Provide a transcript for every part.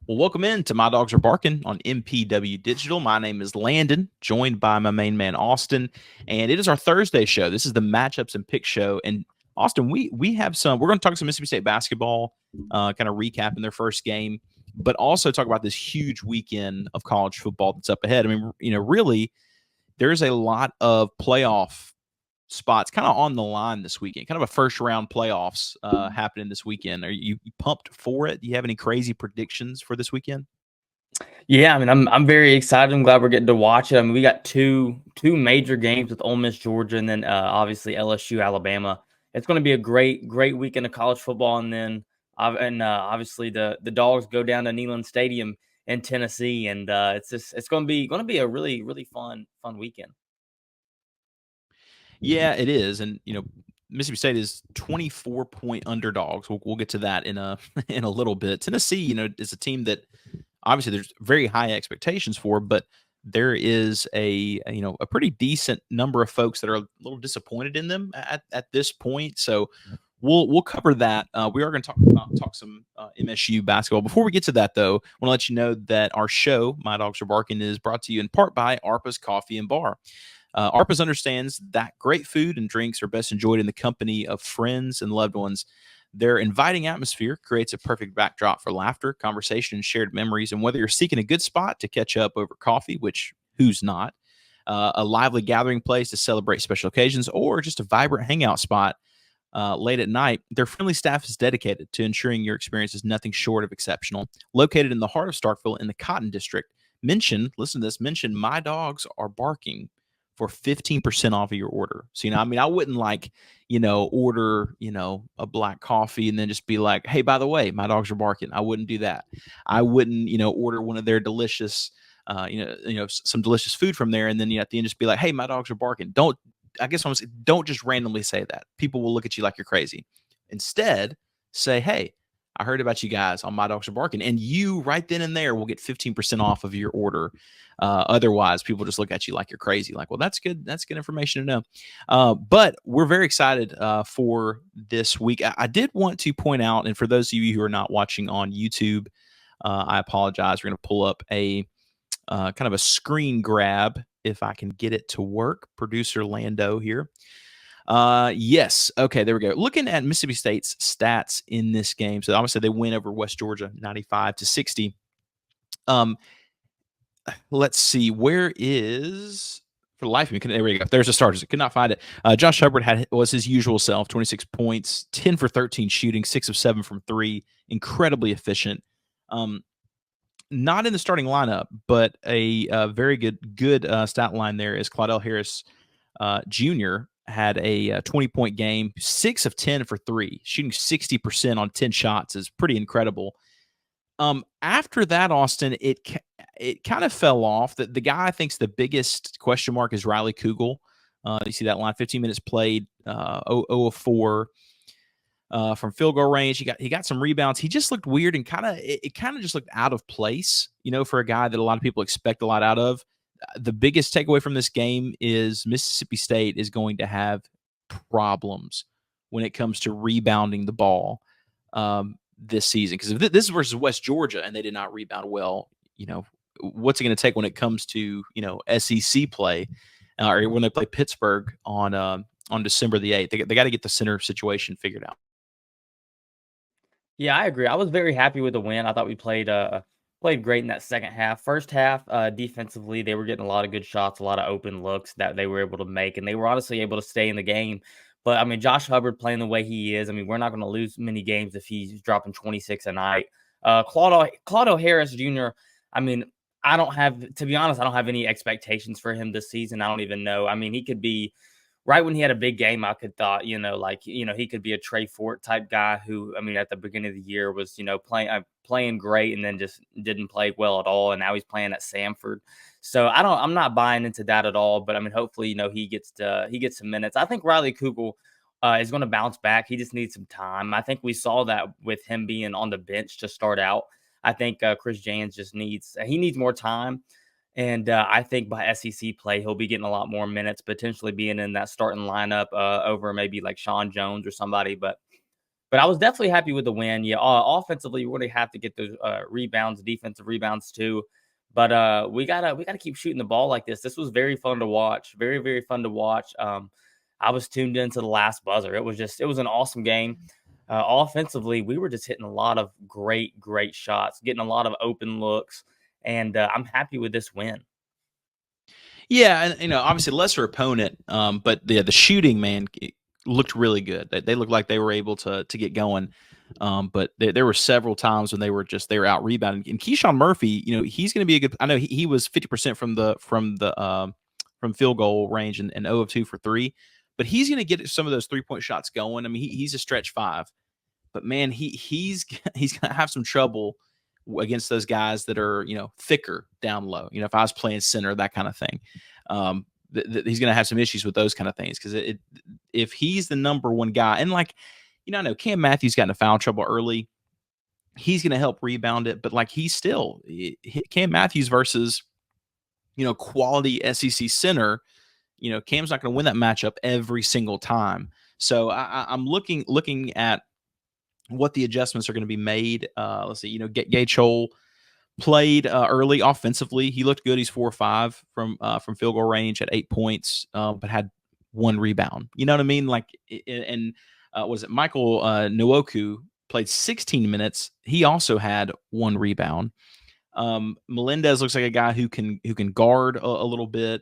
Well, welcome in to My Dogs Are Barking on MPW Digital. My name is Landon, joined by my main man, Austin, and it is our Thursday show. This is the matchups and pick show. And Austin, we have we're going to talk some Mississippi State basketball, kind of recapping their first game, but also talk about this huge weekend of college football that's up ahead. I mean, really, there's a lot of playoff spots kind of on the line this weekend, kind of a first round playoffs happening this weekend. Are you pumped for it? Do you have any crazy predictions for this weekend? Yeah, I mean, I'm very excited. I'm glad we're getting to watch it. I mean, we got two major games with Ole Miss, Georgia, and then obviously LSU, Alabama. It's going to be a great weekend of college football, and then obviously the Dogs go down to Neyland Stadium in Tennessee, and it's going to be a really fun weekend. Yeah, it is, and Mississippi State is 24-point underdogs. We'll get to that in a in a little bit. Tennessee, is a team that obviously there's very high expectations for, but there is a pretty decent number of folks that are a little disappointed in them at this point. So we'll cover that. We are going to talk some MSU basketball. Before we get to that, though, I want to let you know that our show, My Dogs Are Barking, is brought to you in part by ARPA's Coffee and Bar. ARPA's understands that great food and drinks are best enjoyed in the company of friends and loved ones. Their inviting atmosphere creates a perfect backdrop for laughter, conversation, and shared memories. And whether you're seeking a good spot to catch up over coffee, which who's not, a lively gathering place to celebrate special occasions, or just a vibrant hangout spot late at night, their friendly staff is dedicated to ensuring your experience is nothing short of exceptional. Located in the heart of Starkville in the Cotton District, listen to this, mention My Dogs Are Barking for 15% off of your order. So, I wouldn't order, a black coffee and then just be like, hey, by the way, my dogs are barking. I wouldn't do that. I wouldn't, order one of their delicious, some delicious food from there. And then, at the end, just be like, hey, my dogs are barking. I guess I'm saying, don't just randomly say that. People will look at you like you're crazy. Instead, say, hey, I heard about you guys on My Dogs Are Barking, and you right then and there will get 15% off of your order. Otherwise, people just look at you like you're crazy. Like, well, that's good. That's good information to know. But we're very excited for this week. I did want to point out, and for those of you who are not watching on YouTube, I apologize. We're going to pull up a kind of a screen grab if I can get it to work. Producer Lando here. Yes. Okay, there we go. Looking at Mississippi State's stats in this game. So obviously they win over West Georgia 95-60. Let's see. Where is for the life of me? There we go. There's the starters. I could not find it. Josh Hubbard was his usual self, 26 points, 10 for 13 shooting, 6 of 7 from 3, incredibly efficient. Not in the starting lineup, but a very good stat line there is Claudell Harris Jr. had a 20-point game, 6 of 10 for 3, shooting 60% on 10 shots is pretty incredible. After that, Austin, it kind of fell off. The guy I think's the biggest question mark is Riley Kugel. You see that line, 15 minutes played, 0 of 4 from field goal range. He got some rebounds. He just looked weird and it kind of just looked out of place, for a guy that a lot of people expect a lot out of. The biggest takeaway from this game is Mississippi State is going to have problems when it comes to rebounding the ball this season. Because if this is versus West Georgia and they did not rebound well, what's it going to take when it comes to SEC play or when they play Pittsburgh on December the 8th? They got to get the center situation figured out. Yeah, I agree. I was very happy with the win. I thought we played great in that second half. First half, defensively, they were getting a lot of good shots, a lot of open looks that they were able to make, and they were honestly able to stay in the game. But I mean, Josh Hubbard playing the way he is, I mean, we're not going to lose many games if he's dropping 26 a night. Claudio Harris Jr., I mean, to be honest, I don't have any expectations for him this season. I don't even know. I mean, he could be right when he had a big game. I could thought, he could be a Trey Fort type guy who, I mean, at the beginning of the year was, playing great and then just didn't play well at all. And now he's playing at Samford. So I'm not buying into that at all. But I mean, hopefully, he gets some minutes. I think Riley Kugel is going to bounce back. He just needs some time. I think we saw that with him being on the bench to start out. I think Chris Jans just needs more time. And I think by SEC play, he'll be getting a lot more minutes, potentially being in that starting lineup over maybe like Sean Jones or somebody. But But I was definitely happy with the win. Yeah, offensively, we really have to get those rebounds, defensive rebounds too. But we gotta keep shooting the ball like this. This was very fun to watch. Very, very fun to watch. I was tuned into the last buzzer. It was an awesome game. Offensively, we were just hitting a lot of great, great shots, getting a lot of open looks, and I'm happy with this win. Yeah, and obviously lesser opponent, but the shooting, man, it looked really good. They looked like they were able to get going. But there were several times when they were out rebounding. And Keyshawn Murphy, he's going to be a good. I know he was 50% from field goal range and 0 of 2 for three, but he's going to get some of those 3-point shots going. I mean, he's a stretch five, but man, he's he's going to have some trouble against those guys that are thicker down low. If I was playing center, that kind of thing, he's going to have some issues with those kind of things because if he's the number one guy, and I know Cam Matthews got into foul trouble early. He's going to help rebound it, but he's still Cam Matthews versus quality SEC center. Cam's not going to win that matchup every single time. So I'm looking at what the adjustments are going to be made. Let's see. Gay Chol played early offensively. He looked good. He's 4 or 5 from field goal range at 8 points, but had 1 rebound. You know what I mean? And was it Michael Nwoku played 16 minutes. He also had 1 rebound. Melendez looks like a guy who can guard a little bit.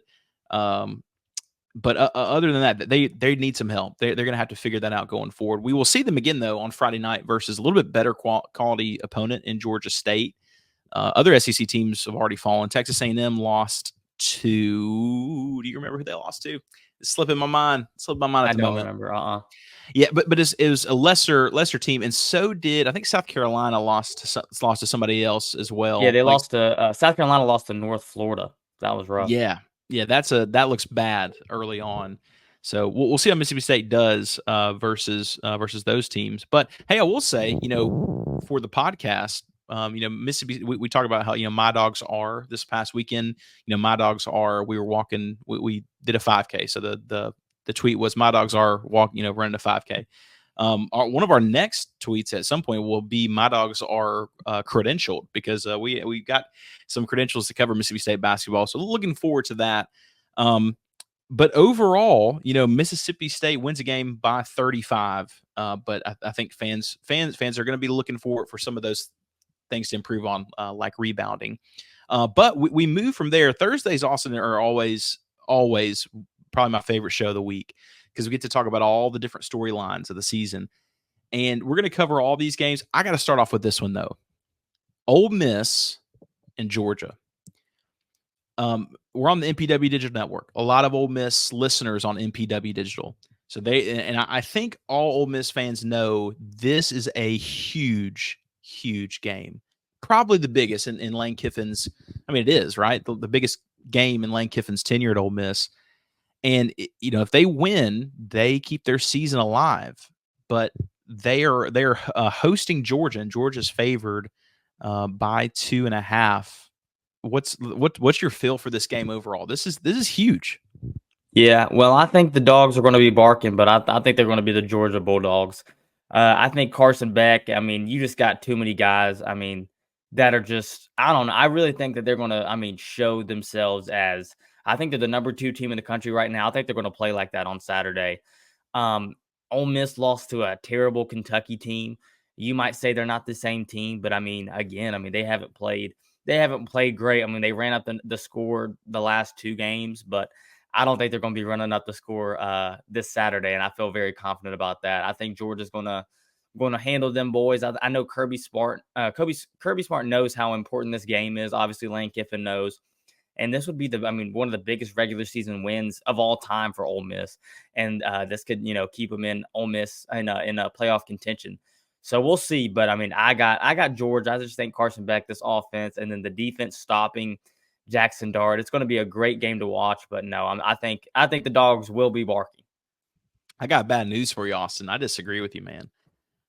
But other than that, they need some help. They're going to have to figure that out going forward. We will see them again, though, on Friday night versus a little bit better quality opponent in Georgia State. Other SEC teams have already fallen. Texas A&M lost to. Do you remember who they lost to? It's slipping my mind. Slipped my mind at I the don't moment. remember. Yeah, but it was a lesser team, and so did I think South Carolina lost to somebody else as well. Yeah, they lost to South Carolina lost to North Florida. That was rough. Yeah, that looks bad early on. So we'll see how Mississippi State does versus those teams. But hey, I will say, for the podcast, Mississippi, we talk about how my dogs are this past weekend. My dogs are. We were walking. We did a 5K. So the tweet was my dogs are running a 5K. One of our next tweets at some point will be my dogs are credentialed because we got some credentials to cover Mississippi State basketball. So looking forward to that. But overall, Mississippi State wins a game by 35. But I think fans are going to be looking for some of those things to improve on, like rebounding. But we move from there. Thursdays, Austin, are always probably my favorite show of the week because we get to talk about all the different storylines of the season. And we're going to cover all these games. I got to start off with this one, though. Ole Miss and Georgia. We're on the MPW Digital Network. A lot of Ole Miss listeners on MPW Digital. So I think all Ole Miss fans know this is a huge, huge game. Probably the biggest in Lane Kiffin's. I mean, it is, right? The biggest game in Lane Kiffin's tenure at Ole Miss. And if they win, they keep their season alive. But they're hosting Georgia, and Georgia's favored by 2.5. What's your feel for this game overall? This is huge. Yeah, well, I think the dogs are going to be barking, but I think they're going to be the Georgia Bulldogs. I think Carson Beck. I mean, you just got too many guys. I mean, that are just. I don't know. I really think that they're going to. I mean, show themselves as. I think they're the number 2 team in the country right now. I think they're going to play like that on Saturday. Ole Miss lost to a terrible Kentucky team. You might say they're not the same team, but I mean, again, they haven't played. They haven't played great. I mean, they ran up the score the last 2 games, but I don't think they're going to be running up the score this Saturday, and I feel very confident about that. I think Georgia's going to handle them boys. I know Kirby Smart knows how important this game is. Obviously, Lane Kiffin knows. And this would be one of the biggest regular season wins of all time for Ole Miss. And this could, keep them in Ole Miss in a playoff contention. So we'll see. But I got Georgia. I just think Carson Beck, this offense, and then the defense stopping Jackson Dart. It's going to be a great game to watch. But no, I think the dogs will be barking. I got bad news for you, Austin. I disagree with you, man.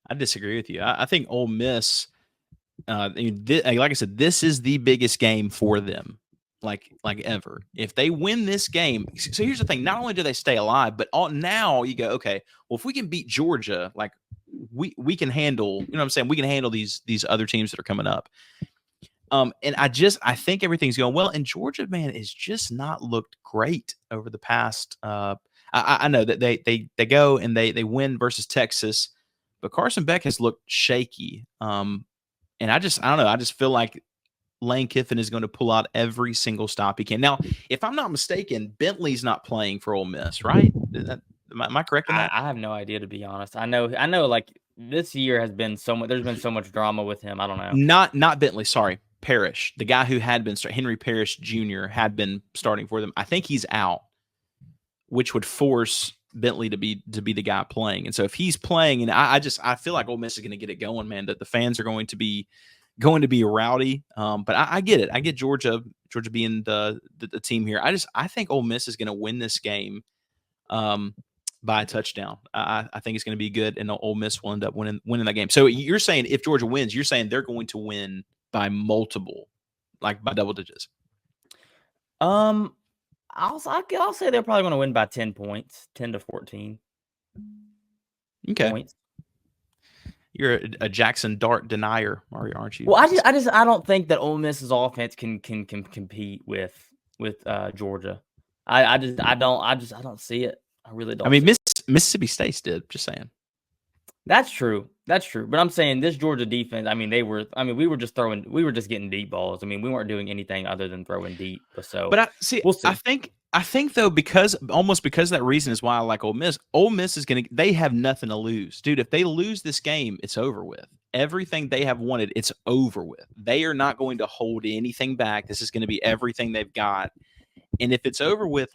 I disagree with you. I think Ole Miss, like I said, this is the biggest game for them. Like ever. If they win this game, so here's the thing: not only do they stay alive, but now you go, okay, well, if we can beat Georgia, like we can handle, you know what I'm saying? We can handle these other teams that are coming up. And I think everything's going well. And Georgia, man, is just not looked great over the past. I know that they go and they win versus Texas, but Carson Beck has looked shaky. And I don't know. I just feel like Lane Kiffin is going to pull out every single stop he can. Now, if I'm not mistaken, Bentley's not playing for Ole Miss, right? Am I correct in that? I have no idea, to be honest. I know. Like this year has been so much. There's been so much drama with him. I don't know. Not Bentley. Sorry, Parrish, the guy who had been Henry Parrish Jr. had been starting for them. I think he's out, which would force Bentley to be the guy playing. And so if he's playing, and I feel like Ole Miss is going to get it going, man. That the fans are going to be rowdy. But I get it. I get Georgia being the team here. I think Ole Miss is going to win this game by a touchdown. I think it's going to be good, and Ole Miss will end up winning that game. So you're saying if Georgia wins, you're saying they're going to win by multiple, like by double digits. I'll say they're probably going to win by 10 points, 10 to 14. Okay. Points. You're a Jackson Dart denier, aren't you? Well, I don't think that Ole Miss's offense can compete with Georgia. I don't see it. I really don't. I mean, Mississippi State did. Just saying. That's true. But I'm saying this Georgia defense. I mean, we were just getting deep balls. I mean, we weren't doing anything other than throwing deep. So, but we'll see. I think though, because of that reason is why I like Ole Miss. Ole Miss they have nothing to lose, dude. If they lose this game, it's over with. Everything they have wanted, it's over with. They are not going to hold anything back. This is going to be everything they've got. And if it's over with,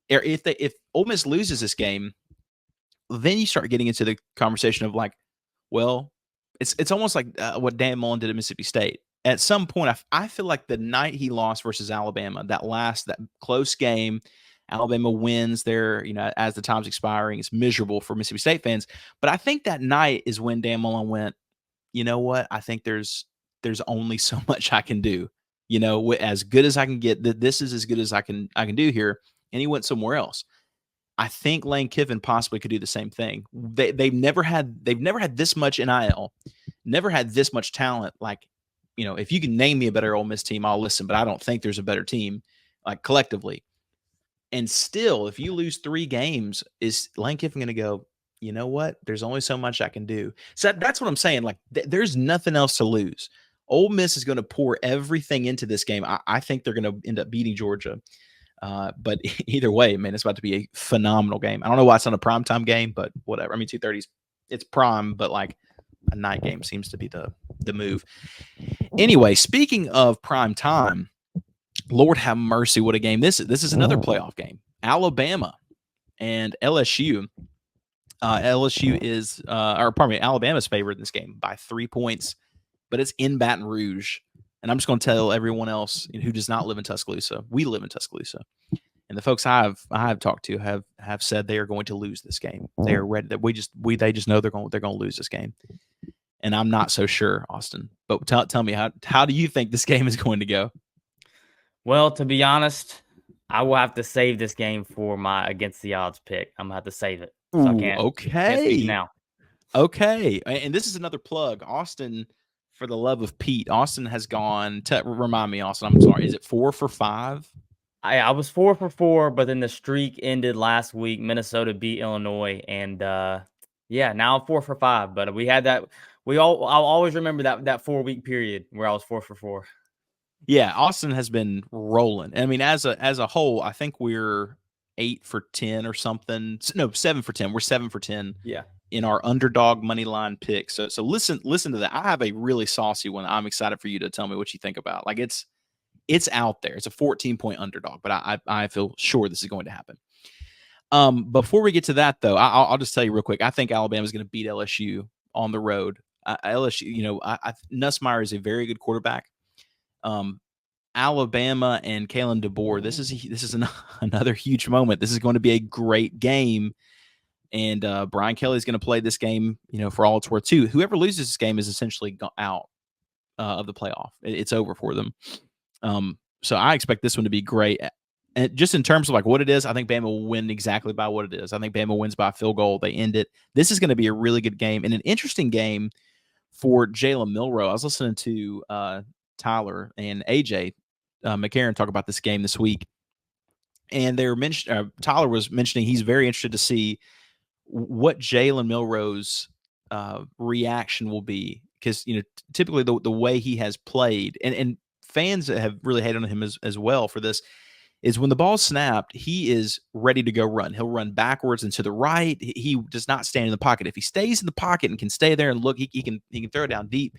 if Ole Miss loses this game, then you start getting into the conversation of like, well, it's almost like what Dan Mullen did at Mississippi State. At some point, I feel like the night he lost versus Alabama, that close game, Alabama wins there, as the time's expiring. It's miserable for Mississippi State fans. But I think that night is when Dan Mullen went, you know what? I think there's only so much I can do. As good as I can get, this is as good as I can do here. And he went somewhere else. I think Lane Kiffin possibly could do the same thing. They've never had this much NIL, never had this much talent. Like, if you can name me a better Ole Miss team, I'll listen. But I don't think there's a better team, like collectively. And still, if you lose 3 games, is Lane Kiffin going to go, you know what? There's only so much I can do. So that's what I'm saying. Like, there's nothing else to lose. Ole Miss is going to pour everything into this game. I think they're going to end up beating Georgia. But either way, man, it's about to be a phenomenal game. I don't know why it's not a primetime game, but whatever. I mean, 2:30's it's prime, but like a night game seems to be the move. Anyway, speaking of prime time, Lord have mercy, what a game. This is another playoff game. Alabama and LSU. LSU is Alabama's favored in this game by 3 points, but it's in Baton Rouge. And I'm just going to tell everyone else who does not live in Tuscaloosa, we live in Tuscaloosa, and the folks I have talked to have said they are going to lose this game. They are ready. That they just know they're going to lose this game, and I'm not so sure, Austin. But tell me how do you think this game is going to go? Well, to be honest, I will have to save this game for my against the odds pick. I'm gonna have to save it. So I can't speak now. Okay, and this is another plug, Austin. For the love of Pete, Austin has gone. Remind me, Austin. I'm sorry. Is it 4 for 5? I was 4 for 4, but then the streak ended last week. Minnesota beat Illinois, and now I'm 4 for 5. But we had that. I'll always remember that 4-week period where I was 4 for 4. Yeah, Austin has been rolling. I mean, as a whole, I think we're 8 for 10 or something. No, 7 for 10. We're 7 for 10. Yeah. In our underdog money line pick. So listen to that. I have a really saucy one. I'm excited for you to tell me what you think about. Like it's out there. It's a 14-point underdog, but I feel sure this is going to happen. Before we get to that though, I'll just tell you real quick. I think Alabama is going to beat LSU on the road. LSU, Nussmeier is a very good quarterback. Alabama and Kalen DeBoer. This is another huge moment. This is going to be a great game. And Brian Kelly is going to play this game, for all it's worth too. Whoever loses this game is essentially out of the playoff. It's over for them. So I expect this one to be great. And just in terms of like what it is, I think Bama will win exactly by what it is. I think Bama wins by a field goal. They end it. This is going to be a really good game and an interesting game for Jalen Milroe. I was listening to Tyler and AJ McCarron talk about this game this week, and they were Tyler was mentioning he's very interested to see what Jalen Milroe's reaction will be because typically the way he has played and fans have really hated on him as well for this is when the ball's snapped, he is ready to go run. He'll run backwards and to the right. He does not stand in the pocket. If he stays in the pocket and can stay there and look, he can throw it down deep.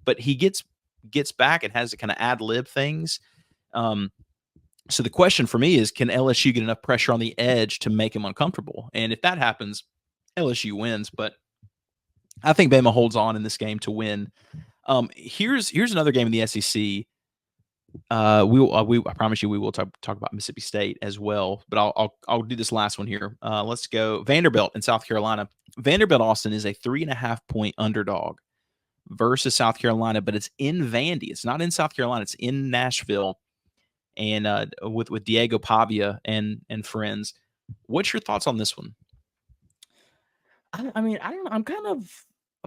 But he gets back and has to kind of ad lib things. So the question for me is, can LSU get enough pressure on the edge to make him uncomfortable? And if that happens, LSU wins. But I think Bama holds on in this game to win. Here's another game in the SEC. I promise you we will talk about Mississippi State as well, but I'll do this last one here. Let's go Vanderbilt in South Carolina. Vanderbilt Austin is a 3.5-point underdog versus South Carolina, but it's in Vandy. It's not in South Carolina. It's in Nashville, and with Diego Pavia and friends. What's your thoughts on this one? I mean, I don't know. I'm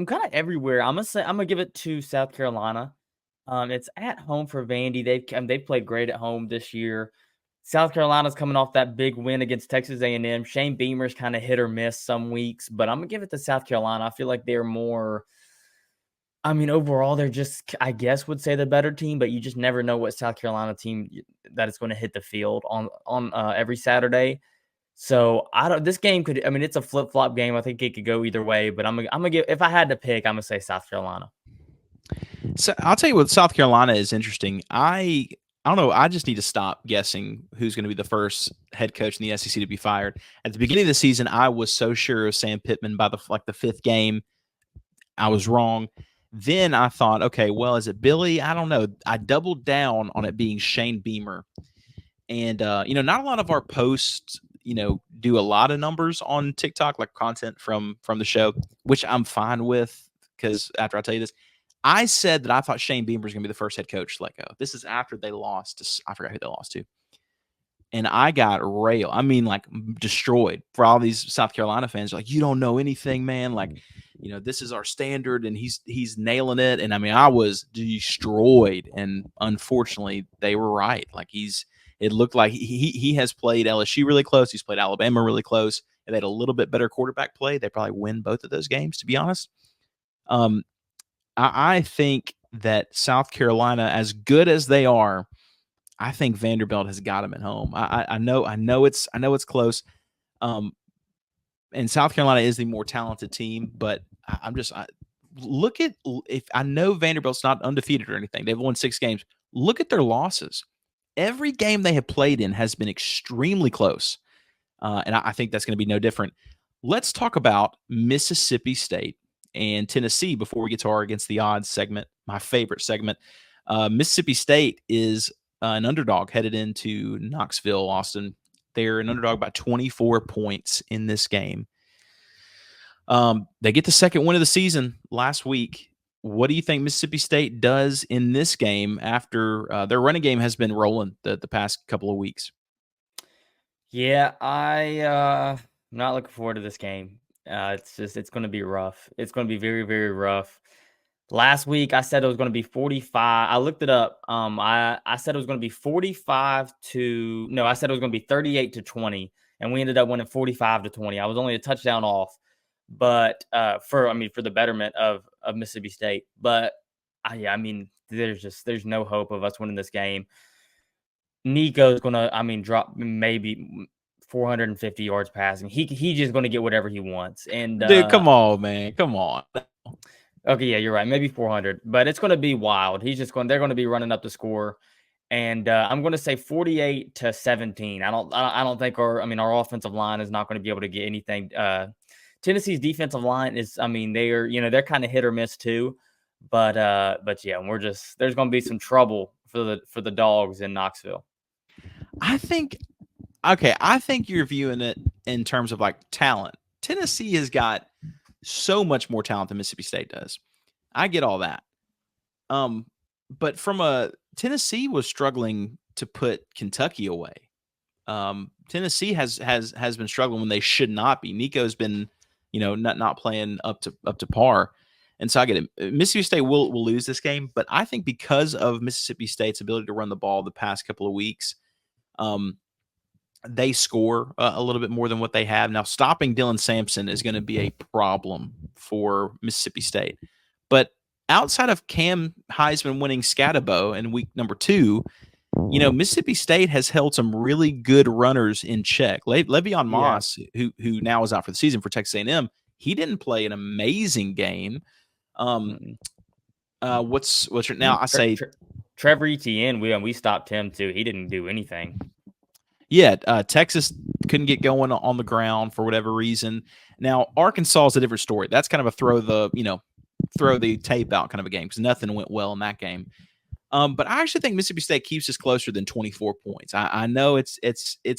kind of everywhere. I'm gonna give it to South Carolina. It's at home for Vandy. They've played great at home this year. South Carolina's coming off that big win against Texas A&M. Shane Beamer's kind of hit or miss some weeks, but I'm gonna give it to South Carolina. I feel like they're more. I mean, overall, they're just, I guess, would say the better team, but you just never know what South Carolina team that is going to hit the field on every Saturday. So I don't. This game could. I mean, it's a flip flop game. I think it could go either way. But I'm gonna give. If I had to pick, I'm gonna say South Carolina. So I'll tell you what South Carolina is interesting. I don't know. I just need to stop guessing who's going to be the first head coach in the SEC to be fired. At the beginning of the season, I was so sure of Sam Pittman by the fifth game. I was wrong. Then I thought, okay, well, is it Billy? I don't know. I doubled down on it being Shane Beamer. And not a lot of our posts, do a lot of numbers on TikTok, like content from the show, which I'm fine with because after I tell you this, I said that I thought Shane Beamer was going to be the first head coach to let go. This is after they lost to, I forgot who they lost to. And I got railed. I mean, like destroyed for all these South Carolina fans. Like, you don't know anything, man. Like, this is our standard, and he's nailing it. And I mean, I was destroyed. And unfortunately, they were right. Like it looked like he has played LSU really close. He's played Alabama really close. If they had a little bit better quarterback play, they probably win both of those games. To be honest, I think that South Carolina, as good as they are, I think Vanderbilt has got them at home. I know it's close. And South Carolina is the more talented team, but look at, if I know Vanderbilt's not undefeated or anything. They've won 6 games. Look at their losses. Every game they have played in has been extremely close. And I think that's going to be no different. Let's talk about Mississippi State and Tennessee before we get to our Against the Odds segment, my favorite segment. Mississippi State is an underdog headed into Knoxville, Austin. They're an underdog by 24 points in this game. They get the second win of the season last week. What do you think Mississippi State does in this game after their running game has been rolling the past couple of weeks? Yeah, I'm not looking forward to this game. It's going to be rough. It's going to be very, very rough. Last week, I said it was going to be 45. I looked it up. I said it was going to be 45 to no. I said it was going to be 38-20, and we ended up winning 45-20. I was only a touchdown off, but for the betterment of Mississippi State. But there's no hope of us winning this game. Nico's going to drop maybe 450 yards passing. He's just going to get whatever he wants. And dude, come on, man, come on. Okay, yeah, you're right. Maybe 400, but it's going to be wild. They're going to be running up the score, and I'm going to say 48-17. I don't think our offensive line is not going to be able to get anything. Tennessee's defensive line is, they're kind of hit or miss too, but yeah, there's going to be some trouble for the Dogs in Knoxville. I think you're viewing it in terms of like talent. Tennessee has got so much more talent than Mississippi State does. I get all that. But Tennessee was struggling to put Kentucky away. Tennessee has been struggling when they should not be. Nico's been, not playing up to par. And so I get it. Mississippi State will lose this game, but I think because of Mississippi State's ability to run the ball the past couple of weeks, um, they score a little bit more than what they have. Now, stopping Dylan Sampson is going to be a problem for Mississippi State. But outside of Cam Heisman winning Scatabo in week number 2, Mississippi State has held some really good runners in check. Le'Veon Yeah. Moss, who now is out for the season for Texas A&M, he didn't play an amazing game. Mm-mm. What's your now? I say, Trevor Etienne, we stopped him too. He didn't do anything. yeah, Texas couldn't get going on the ground for whatever reason. Now Arkansas is a different story. That's kind of a throw the tape out kind of a game because nothing went well in that game. But I actually think Mississippi State keeps us closer than 24 points. I know it's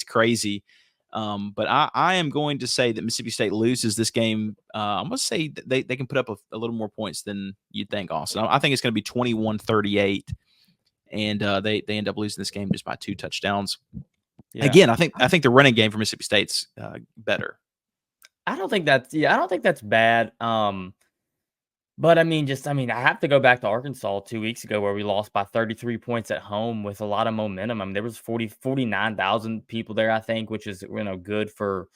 crazy, but I am going to say that Mississippi State loses this game. I'm going to say that they can put up a little more points than you'd think, Austin. I think it's going to be 21-38, and they end up losing this game just by 2 touchdowns. Yeah. Again, I think the running game for Mississippi State's better. I don't think that's bad. But I have to go back to Arkansas 2 weeks ago where we lost by 33 points at home with a lot of momentum. I mean, there was 49,000 people there, I think, which is, good for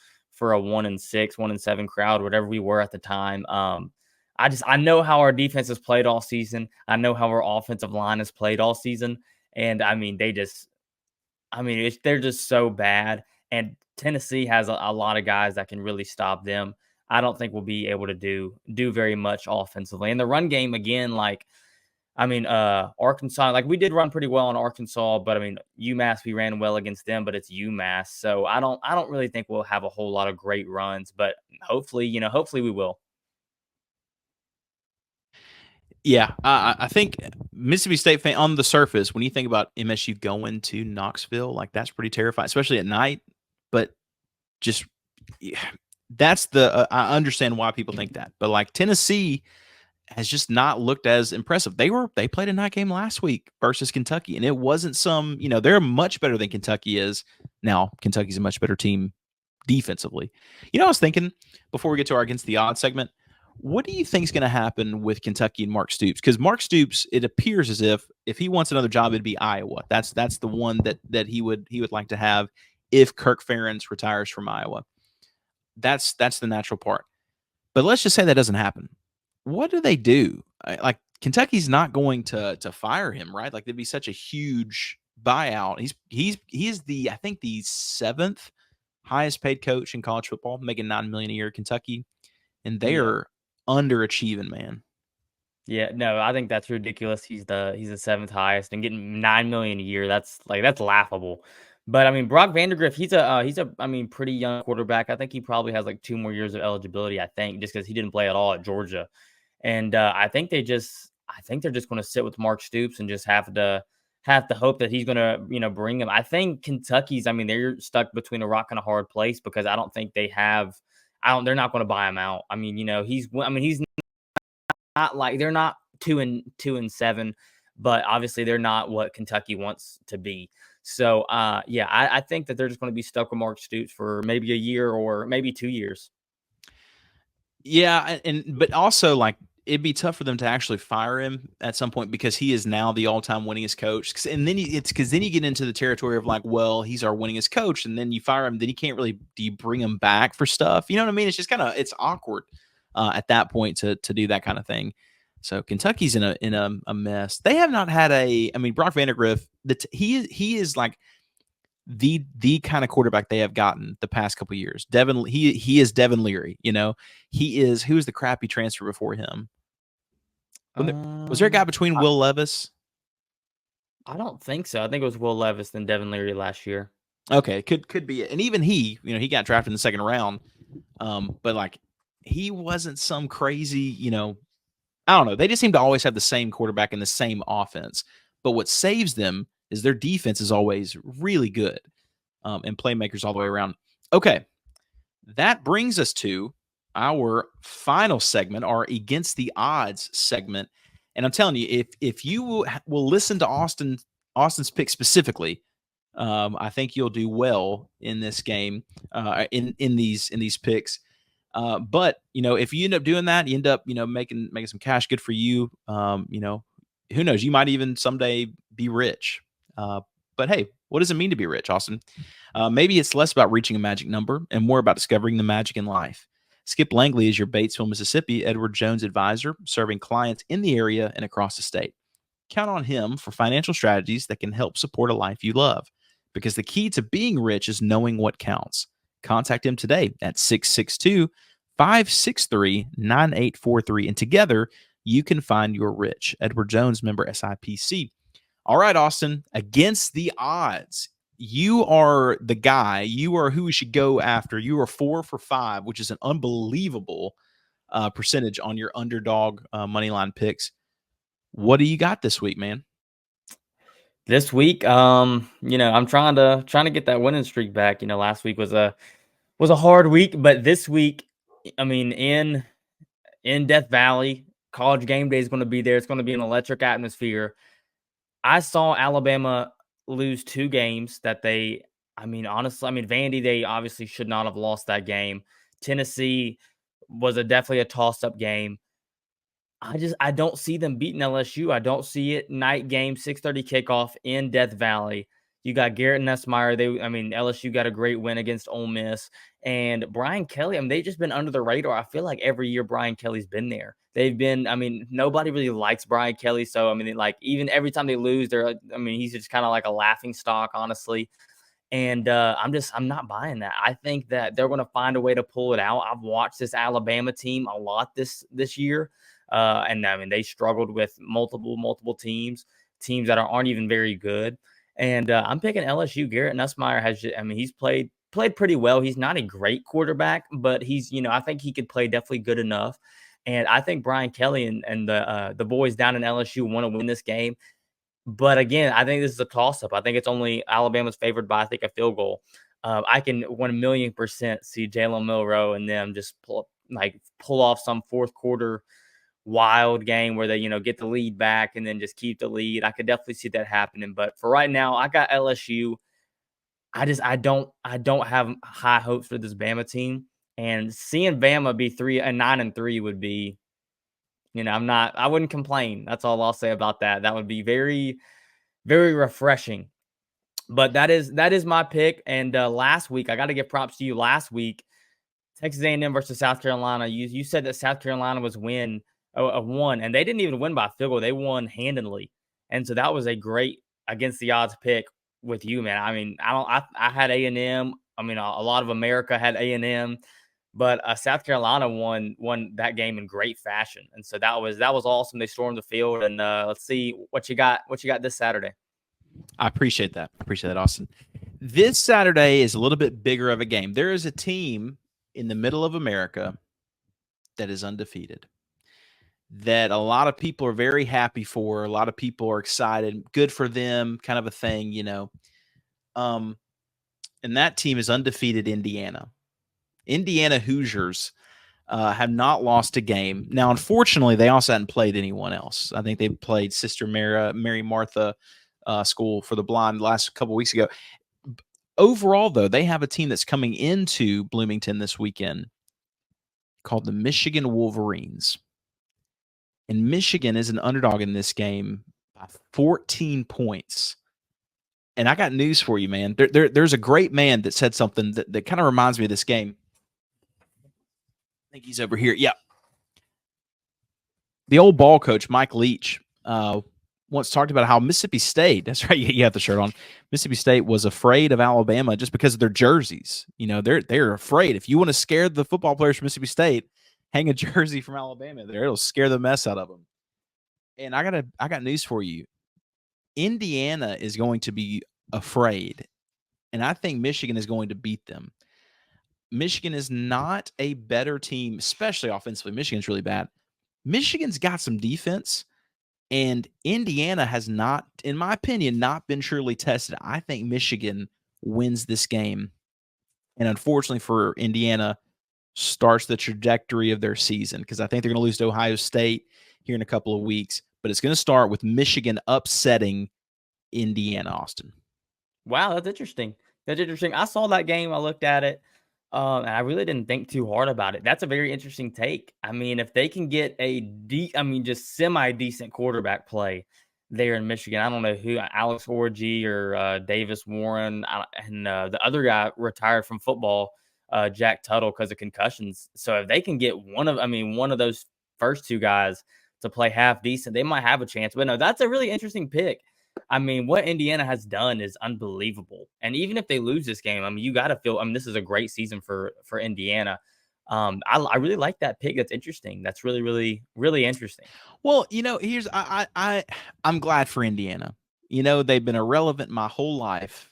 a 1-6, 1-7 crowd, whatever we were at the time. I know how our defense has played all season. I know how our offensive line has played all season. And they're just so bad. And Tennessee has a lot of guys that can really stop them. I don't think we'll be able to do very much offensively. And the run game, again, Arkansas, we did run pretty well on Arkansas, but UMass, we ran well against them, but it's UMass. So I don't really think we'll have a whole lot of great runs, but hopefully we will. Yeah, I think Mississippi State fan on the surface, when you think about MSU going to Knoxville, that's pretty terrifying, especially at night. But just that's I understand why people think that. But Tennessee has just not looked as impressive. They played a night game last week versus Kentucky, and it wasn't they're much better than Kentucky is. Now, Kentucky's a much better team defensively. I was thinking before we get to our Against the Odds segment, what do you think is going to happen with Kentucky and Mark Stoops? Because Mark Stoops, it appears as if he wants another job, it'd be Iowa. That's the one that he would like to have if Kirk Ferentz retires from Iowa. That's the natural part. But let's just say that doesn't happen. What do they do? Kentucky's not going to fire him, right? There'd be such a huge buyout. He is the, I think, the 7th highest paid coach in college football, making $9 million a year at Kentucky, and they are underachieving, man. Yeah, no, I think that's ridiculous. He's the 7th highest and getting $9 million a year. That's laughable. But Brock Vandagriff, he's a pretty young quarterback. I think he probably has 2 more years of eligibility. I think just because he didn't play at all at Georgia, and I think they're just going to sit with Mark Stoops and just have to hope that he's going to bring him. I think Kentucky's. They're stuck between a rock and a hard place because I don't think they have. They're not going to buy him out. He's not they're not 2-7, but obviously they're not what Kentucky wants to be. So, I think that they're just going to be stuck with Mark Stoops for maybe a year or maybe 2 years. Yeah, but also it'd be tough for them to actually fire him at some point because he is now the all-time winningest coach. And then you get into the territory of well, he's our winningest coach, and then you fire him, then you can't really. Do you bring him back for stuff? You know what I mean? It's just it's awkward at that point to do that kind of thing. So Kentucky's in a mess. They have not had Brock Vandagriff. He is the kind of quarterback they have gotten the past couple of years. He is Devin Leary. He is. Who was the crappy transfer before him? Was there a guy between Will Levis? I don't think so. I think it was Will Levis and Devin Leary last year. Okay, could be it. And even he got drafted in the second round. But he wasn't some crazy, I don't know. They just seem to always have the same quarterback and the same offense. But what saves them is their defense is always really good, and playmakers all the way around. Okay, that brings us to our final segment, our Against the Odds segment. And I'm telling you, if you will listen to Austin's pick specifically, I think you'll do well in this game, in these picks. But if you end up doing that, you end up making some cash. Good for you. Who knows? You might even someday be rich. But hey, what does it mean to be rich, Austin? Maybe it's less about reaching a magic number and more about discovering the magic in life. Skip Langley is your Batesville, Mississippi Edward Jones advisor, serving clients in the area and across the state. Count on him for financial strategies that can help support a life you love. Because the key to being rich is knowing what counts. Contact him today at 662 563 9843. And together, you can find your rich. Edward Jones, member SIPC. All right, Austin, against the odds. You are the guy. You are who we should go after. You are 4 for 5, which is an unbelievable percentage on your underdog money line picks. What do you got this week, man? This week, I'm trying to get that winning streak back. Last week was a hard week, but this week, I mean, in Death Valley, College game day is going to be there. It's going to be an electric atmosphere. I saw Alabama lose 2 games that honestly, Vandy, they obviously should not have lost that game. Tennessee was definitely a toss-up game. I don't see them beating LSU. I don't see it. Night game, 6:30 kickoff in Death Valley. You got Garrett Nussmeier. LSU got a great win against Ole Miss. And Brian Kelly, they've just been under the radar. I feel like every year Brian Kelly's been there. Nobody really likes Brian Kelly. So, even every time they lose, he's just kind of like a laughing stock, honestly. And I'm not buying that. I think that they're going to find a way to pull it out. I've watched this Alabama team a lot this year. And they struggled with multiple teams that aren't even very good. And I'm picking LSU. Garrett Nussmeier he's played pretty well. He's not a great quarterback, but I think he could play definitely good enough. And I think Brian Kelly and the boys down in LSU want to win this game. But again, I think this is a toss-up. I think it's only Alabama's favored by, I think, a field goal. I can 1,000,000% see Jalen Milroe and them just pull off some fourth quarter wild game where they, get the lead back and then just keep the lead. I could definitely see that happening. But for right now, I got LSU. I don't have high hopes for this Bama team. And seeing Bama be 9-3 would be, I wouldn't complain. That's all I'll say about that. That would be very, very refreshing. But that is my pick. And last week, I got to give props to you. Last week, Texas A&M versus South Carolina. You said that South Carolina was won, and they didn't even win by a field goal. They won handily, and so that was a great against the odds pick with you, man. I had A&M. A lot of America had A&M, but South Carolina won that game in great fashion, and so that was awesome. They stormed the field, and let's see what you got this Saturday. I appreciate that. Austin. This Saturday is a little bit bigger of a game. There is a team in the middle of America that is undefeated, that a lot of people are very happy for. A lot of people are excited. Good for them, kind of a thing, And that team is undefeated Indiana. Indiana Hoosiers have not lost a game. Now, unfortunately, they also hadn't played anyone else. I think they played Sister Mary Martha School for the Blind the last couple weeks ago. Overall, though, they have a team that's coming into Bloomington this weekend called the Michigan Wolverines. And Michigan is an underdog in this game by 14 points. And I got news for you, man. There's a great man that said something that kind of reminds me of this game. I think he's over here. Yeah. The old ball coach, Mike Leach, once talked about how Mississippi State, that's right, you have the shirt on, Mississippi State was afraid of Alabama just because of their jerseys. They're afraid. If you want to scare the football players from Mississippi State, hang a jersey from Alabama there. It'll scare the mess out of them. And I got news for you. Indiana is going to be afraid, and I think Michigan is going to beat them. Michigan is not a better team, especially offensively. Michigan's really bad. Michigan's got some defense, and Indiana has not, in my opinion, not been truly tested. I think Michigan wins this game, and unfortunately for Indiana, starts the trajectory of their season, because I think they're going to lose to Ohio State here in a couple of weeks. But it's going to start with Michigan upsetting Indiana, Austin. Wow, that's interesting. That's interesting. I saw that game, I looked at it, and I really didn't think too hard about it. That's a very interesting take. I mean, if they can get I mean, just semi-decent quarterback play there in Michigan, I don't know who, Alex Orji or Davis Warren, and the other guy retired from football, Jack Tuttle, because of concussions. So if they can get one of those first two guys to play half decent, they might have a chance. But no, that's a really interesting pick. I mean, what Indiana has done is unbelievable. And even if they lose this game, I mean, you got to feel. I mean, this is a great season for Indiana. I really like that pick. That's interesting. That's really, really, really interesting. Well, here's I'm glad for Indiana. They've been irrelevant my whole life.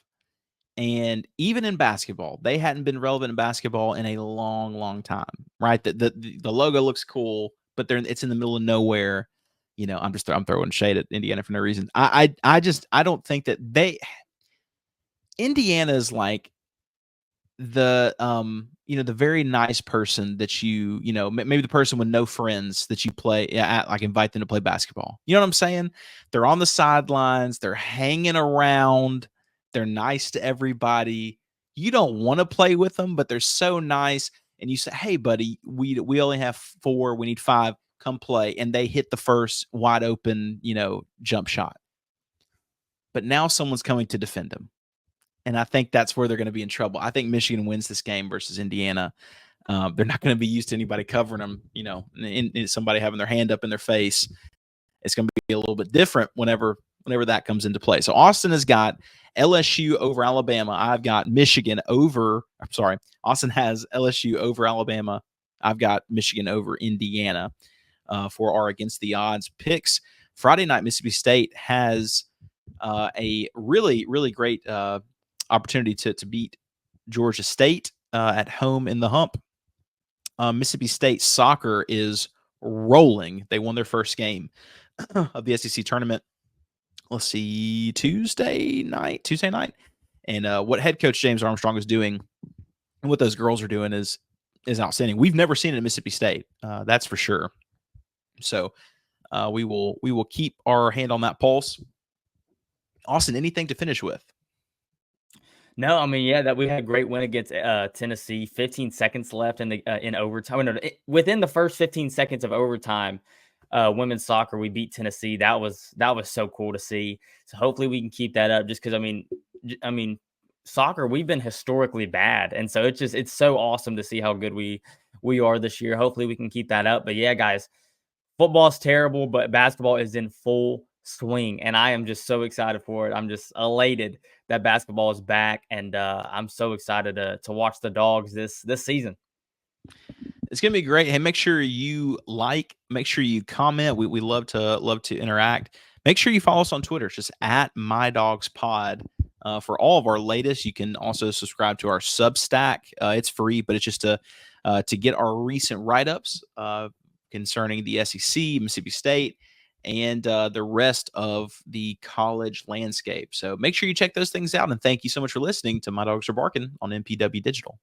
And even in basketball, they hadn't been relevant in basketball in a long, long time, right? The logo looks cool, but it's in the middle of nowhere. I'm throwing shade at Indiana for no reason. I don't think that Indiana's like the very nice person that maybe the person with no friends that you play at, like invite them to play basketball. You know what I'm saying? They're on the sidelines, they're hanging around, they're nice to everybody. You don't want to play with them, but they're so nice. And you say, "Hey, buddy, we only have 4, we need 5. Come play." And they hit the first wide open, jump shot. But now someone's coming to defend them. And I think that's where they're going to be in trouble. I think Michigan wins this game versus Indiana. They're not going to be used to anybody covering them, in somebody having their hand up in their face. It's going to be a little bit different whenever that comes into play. So Austin has got LSU over Alabama. I've got Michigan over. I'm sorry. Austin has LSU over Alabama. I've got Michigan over Indiana for our against the odds picks. Friday night, Mississippi State has a really, really great opportunity to beat Georgia State at home in the hump. Mississippi State soccer is rolling. They won their first game of the SEC tournament. Let's see, Tuesday night. And what head coach James Armstrong is doing and what those girls are doing is outstanding. We've never seen it at Mississippi State. That's for sure. So we will keep our hand on that pulse. Austin, anything to finish with? No, I mean, yeah, that we had a great win against Tennessee. 15 seconds left in overtime. No, within the first 15 seconds of overtime, women's soccer, we beat Tennessee. That was so cool to see. So hopefully we can keep that up. Just because I mean, soccer, we've been historically bad, and so it's so awesome to see how good we are this year. Hopefully we can keep that up. But yeah, guys, football's terrible, but basketball is in full swing, and I am just so excited for it. I'm just elated that basketball is back, and I'm so excited to watch the Dogs this season. It's gonna be great. Hey, make sure you make sure you comment. We love to interact. Make sure you follow us on Twitter. It's just at MyDogsPod. For all of our latest, you can also subscribe to our Substack. It's free, but it's just to get our recent write-ups concerning the SEC, Mississippi State, and the rest of the college landscape. So make sure you check those things out. And thank you so much for listening to My Dogs Are Barking on MPW Digital.